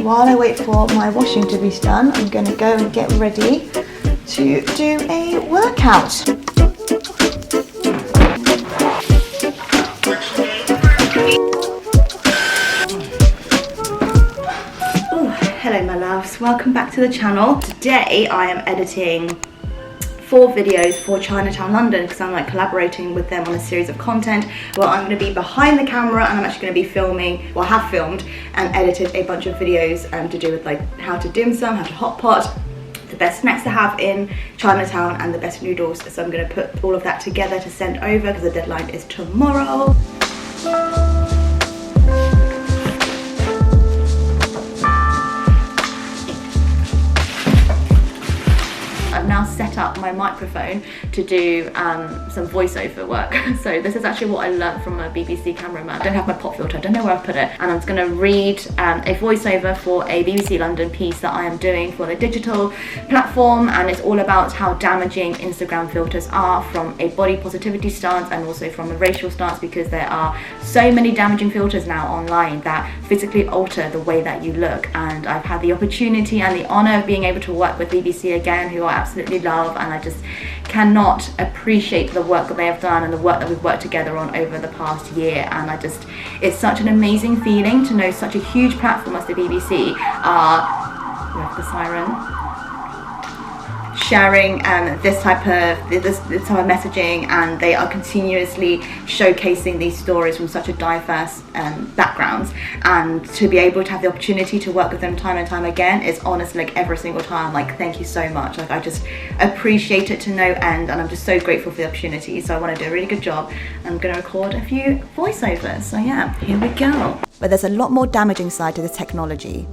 while I wait for my washing to be done, I'm going to go and get ready to do a workout. Hello my loves, welcome back to the channel. Today I am editing 4 videos for Chinatown London because I'm like collaborating with them on a series of content where I'm going to be behind the camera and I'm actually going to be filming, well have filmed and edited a bunch of videos to do with like how to dim sum, how to hot pot, the best snacks to have in Chinatown and the best noodles. So I'm going to put all of that together to send over because the deadline is tomorrow. I've now set up my microphone to do some voiceover work. So this is actually what I learned from a BBC cameraman. I don't have my pop filter, I don't know where I put it. And I'm just gonna read a voiceover for a BBC London piece that I am doing for the digital platform. And it's all about how damaging Instagram filters are from a body positivity stance and also from a racial stance, because there are so many damaging filters now online that physically alter the way that you look. And I've had the opportunity and the honor of being able to work with BBC again, who I absolutely love, and I just cannot appreciate the work that they have done and the work that we've worked together on over the past year. And it's such an amazing feeling to know such a huge platform as the BBC are, with the siren, sharing this type of messaging, and they are continuously showcasing these stories from such a diverse backgrounds, and to be able to have the opportunity to work with them time and time again is honestly like every single time like thank you so much. Like I just appreciate it to no end, and I'm just so grateful for the opportunity. So I want to do a really good job. I'm going to record a few voiceovers, so yeah, here we go. But there's a lot more damaging side to this technology.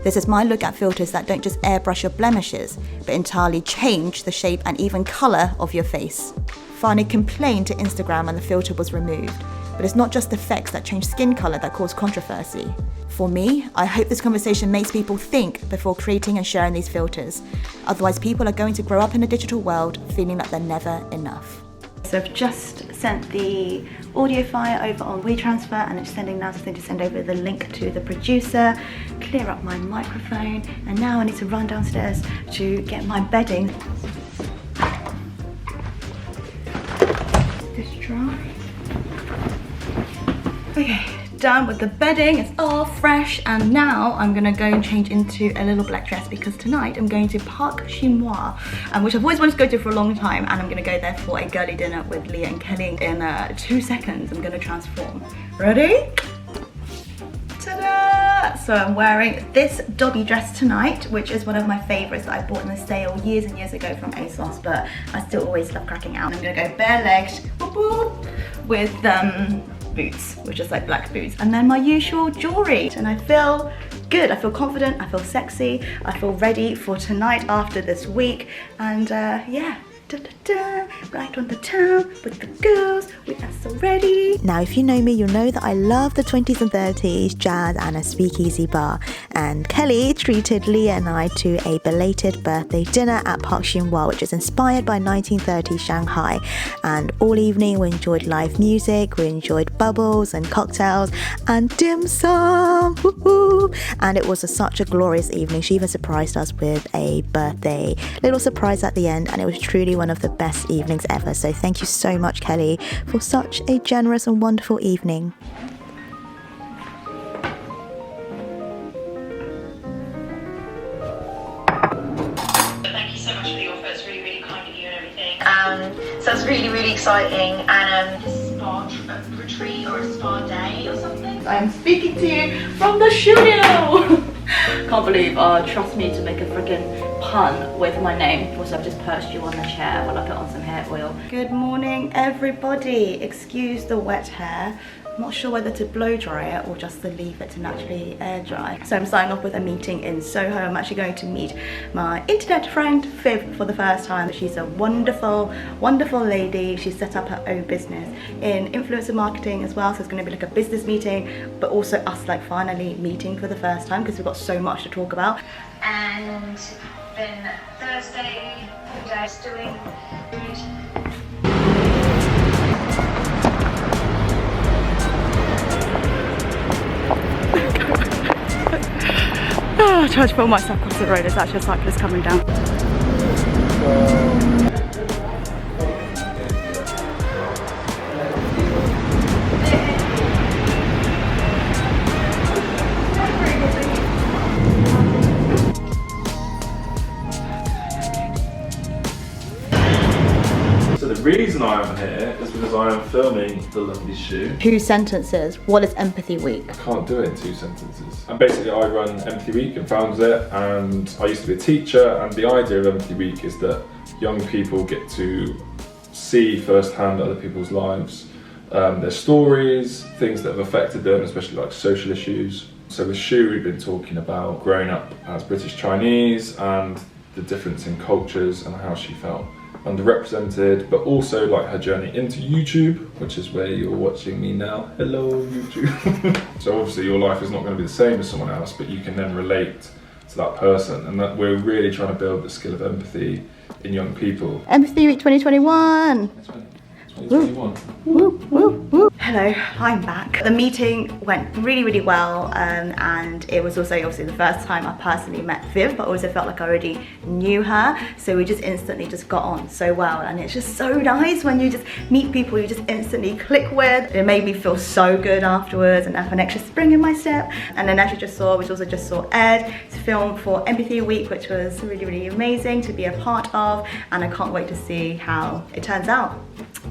This is my look at filters that don't just airbrush your blemishes, but entirely change the shape and even colour of your face. Fani complained to Instagram when the filter was removed, but it's not just effects that change skin colour that cause controversy. For me, I hope this conversation makes people think before creating and sharing these filters. Otherwise, people are going to grow up in a digital world feeling like they're never enough. So I've just sent the audio file over on WeTransfer, and it's sending now something to send over the link to the producer, clear up my microphone, and now I need to run downstairs to get my bedding. This dry. Okay, done with the bedding, it's all fresh, and now I'm gonna go and change into a little black dress because tonight I'm going to Park Chinois, which I've always wanted to go to for a long time, and I'm gonna go there for a girly dinner with Leah and Kelly. In 2 seconds I'm gonna transform. Ready? Ta-da! So I'm wearing this Dobby dress tonight, which is one of my favorites that I bought in the sale years and years ago from ASOS, but I still always love cracking out. I'm gonna go bare-legged with boots, which is like black boots, and then my usual jewelry, and I feel good, I feel confident, I feel sexy, I feel ready for tonight after this week, and yeah, right on the town with the girls, we are so ready. Now if you know me, you'll know that I love the 20s and 30s, jazz and a speakeasy bar, and Kelly treated Leah and I to a belated birthday dinner at Park Chinois, which is inspired by 1930s Shanghai, and all evening we enjoyed live music, we enjoyed bubbles and cocktails and dim sum, woo-hoo. And it was such a glorious evening. She even surprised us with a birthday little surprise at the end, and it was truly one of the best evenings ever. So thank you so much, Kelly, for such a generous and wonderful evening. Thank you so much for the offer. It's really, really kind of you and everything. So it's really, really exciting. And a spa retreat or a spa day or something. I'm speaking to you from the studio. Can't believe, trust me to make a freaking pun with my name. Also, I've just perched you on the chair while I put on some hair oil. Good morning, everybody. Excuse the wet hair. I'm not sure whether to blow dry it or just to leave it to naturally air dry. So I'm starting off with a meeting in Soho. I'm actually going to meet my internet friend Viv for the first time. She's a wonderful, wonderful lady. She's set up her own business in influencer marketing as well. So it's going to be like a business meeting, but also us like finally meeting for the first time because we've got so much to talk about. And then Thursday, the day doing food. tried to pull myself across the road. There's actually a cyclist coming down. The reason I am here is because I am filming the lovely shoot. 2 sentences. What is Empathy Week? I can't do it in 2 sentences. And basically I run Empathy Week and founded it, and I used to be a teacher, and the idea of Empathy Week is that young people get to see firsthand other people's lives, their stories, things that have affected them, especially like social issues. So with Shu we've been talking about growing up as British Chinese and the difference in cultures and how she felt underrepresented, but also like her journey into YouTube, which is where you're watching me now. Hello YouTube. So obviously your life is not going to be the same as someone else, but you can then relate to that person, and that we're really trying to build the skill of empathy in young people. Empathy Week 2021. 2021. Woo, woo, woo. Hello, I'm back. The meeting went really well, and it was also obviously the first time I personally met Viv, but also felt like I already knew her, so we just instantly just got on so well, and it's just so nice when you just meet people you just instantly click with. It made me feel so good afterwards and have an extra spring in my step. And then as you just saw, we also just saw Ed to film for Empathy Week, which was really amazing to be a part of, and I can't wait to see how it turns out.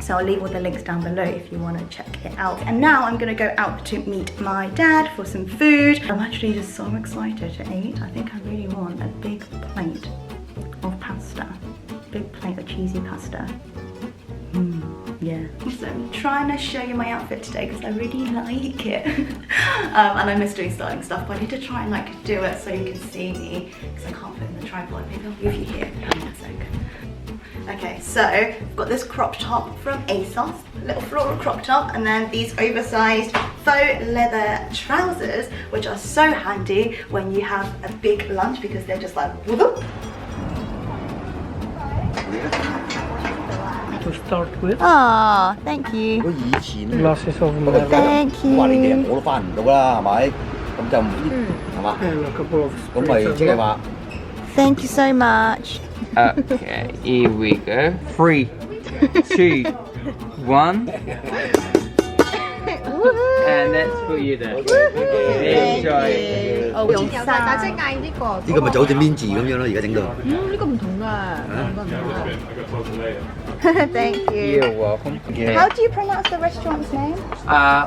So I'll leave all the links down below if you want to check it out. And now I'm going to go out to meet my dad for some food. I'm actually just so excited to eat. I think I really want a big plate of pasta. Big plate of cheesy pasta. Yeah. So I'm trying to show you my outfit today because I really like it. And I miss doing styling stuff, but I need to try and like do it so you can see me because I can't put it in the tripod. Maybe I'll move you here. Hang on a sec. Okay, so I've got this crop top from ASOS, little floral crop top, and then these oversized faux leather trousers, which are so handy when you have a big lunch because they're just like whoop. To start with. Ah, thank you. Glasses of milk. Thank you. And a couple of sprays. Thank you so much. Okay, here we go. 3, 2, 1. And that's for you then. Enjoy. 用晒。呢個咪就好似面字咁樣咯，而家整到。呢個唔同㗎，兩個唔同㗎。 Thank you. You're welcome. How do you pronounce the restaurant's name?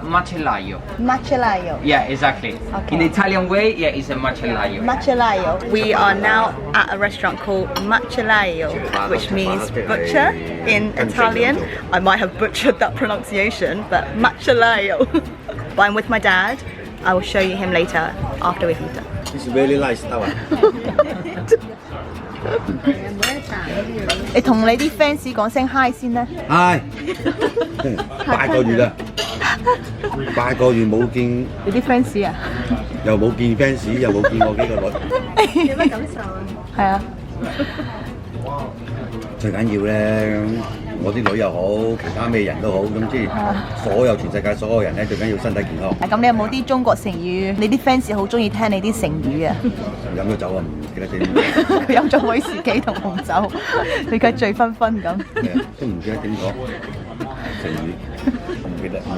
Macellaio. Macellaio. Yeah, exactly. Okay. In the Italian way, yeah, it's a macellaio. Macellaio. We are now at a restaurant called Macellaio, which means butcher in Italian. I might have butchered that pronunciation, but Macellaio. But I'm with my dad. I will show you him later after we've eaten. It's very nice now. 你同你啲 fans 講聲 hi 先啦。Hi， 8個月啦，8個月冇見。你啲 fans 啊？又冇見 fans， 又冇見我幾個女。有乜感受啊？係啊。最緊要咧，我啲女又好，其他咩人都好，咁即係所有全世界所有人咧，最緊要身體健康。咁你有冇啲中國成語？你啲 fans 好中意聽你啲成語啊？飲咗酒啊，唔記得點。佢飲咗威士忌同紅酒，你而家醉醺醺咁。都唔記得點講成語，我唔記得講。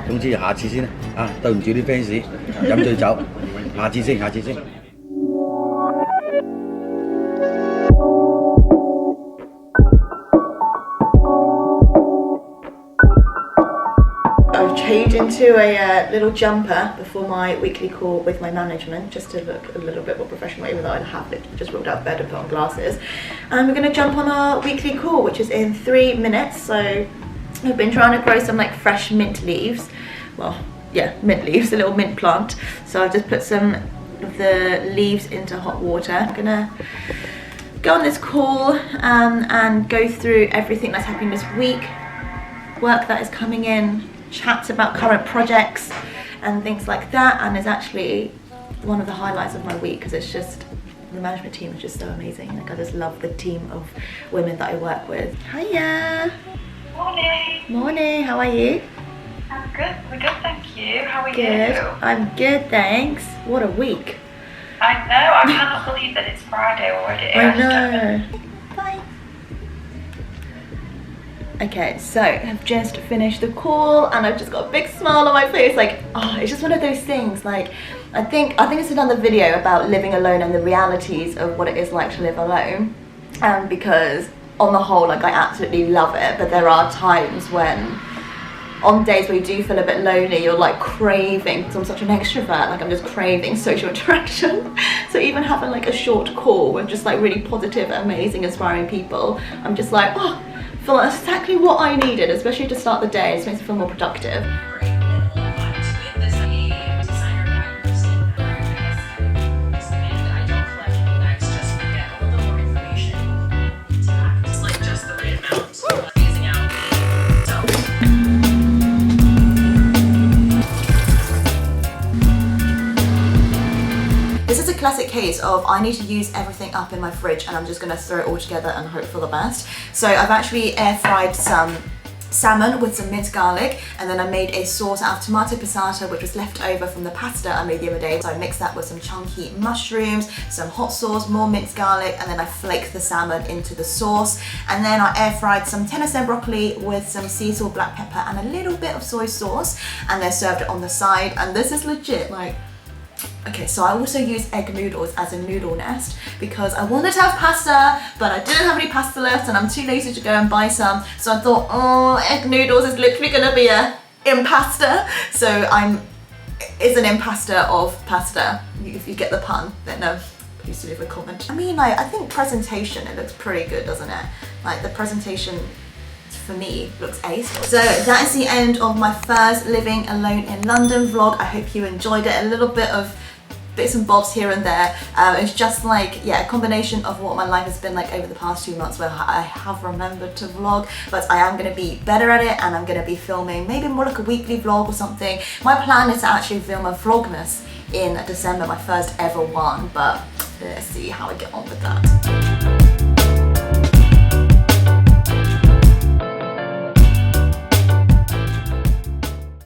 總之下次先啦，啊對唔住啲 fans， 飲醉酒，下次先，下次先。I've changed into a little jumper before my weekly call with my management, just to look a little bit more professional, even though I have just rolled out of bed and put on glasses. And we're going to jump on our weekly call, which is in 3 minutes. So I've been trying to grow some like fresh mint leaves. Well, yeah, mint leaves, a little mint plant. So I've just put some of the leaves into hot water. I'm going to go on this call and go through everything that's happening this week, work that is coming in, chats about current projects and things like that. And it's actually one of the highlights of my week because it's just, the management team is just so amazing. Like I just love the team of women that I work with. Hiya! Morning. Morning, how are you? I'm good. We're good, thank you. How are Good. you? I'm good, thanks. What a week. I know, I cannot believe that it's Friday already. I know. Bye. Okay, so I've just finished the call and I've just got a big smile on my face. Like, oh, it's just one of those things. Like, I think it's another video about living alone and the realities of what it is like to live alone. Because on the whole, like, I absolutely love it, but there are times when, on days where you do feel a bit lonely, you're like craving, because I'm such an extrovert, like I'm just craving social interaction. So even having like a short call with just like really positive, amazing, inspiring people, I'm just like, oh, I feel like that's exactly what I needed, especially to start the day. It just makes me feel more productive. This is a classic case of I need to use everything up in my fridge and I'm just going to throw it all together and hope for the best. So I've actually air fried some salmon with some minced garlic, and then I made a sauce out of tomato passata which was left over from the pasta I made the other day. So I mixed that with some chunky mushrooms, some hot sauce, more minced garlic, and then I flaked the salmon into the sauce. And then I air fried some tennis broccoli with some sea salt, black pepper and a little bit of soy sauce, and then served it on the side. And this is legit like, okay, so I also use egg noodles as a noodle nest because I wanted to have pasta, but I didn't have any pasta left and I'm too lazy to go and buy some. So I thought, oh, egg noodles is literally gonna be a impasta. So it's an impasta of pasta. If you get the pun, then no, please leave a comment. I mean, like, I think presentation, it looks pretty good, doesn't it? Like, the presentation for me looks ace. So that is the end of my first living alone in London vlog. I hope you enjoyed it. A little bit of bits and bobs here and there. It's just like, yeah, a combination of what my life has been like over the past 2 months where I have remembered to vlog, but I am going to be better at it and I'm going to be filming maybe more like a weekly vlog or something. My plan is to actually film a vlogmas in December, my first ever one, but let's see how I get on with that.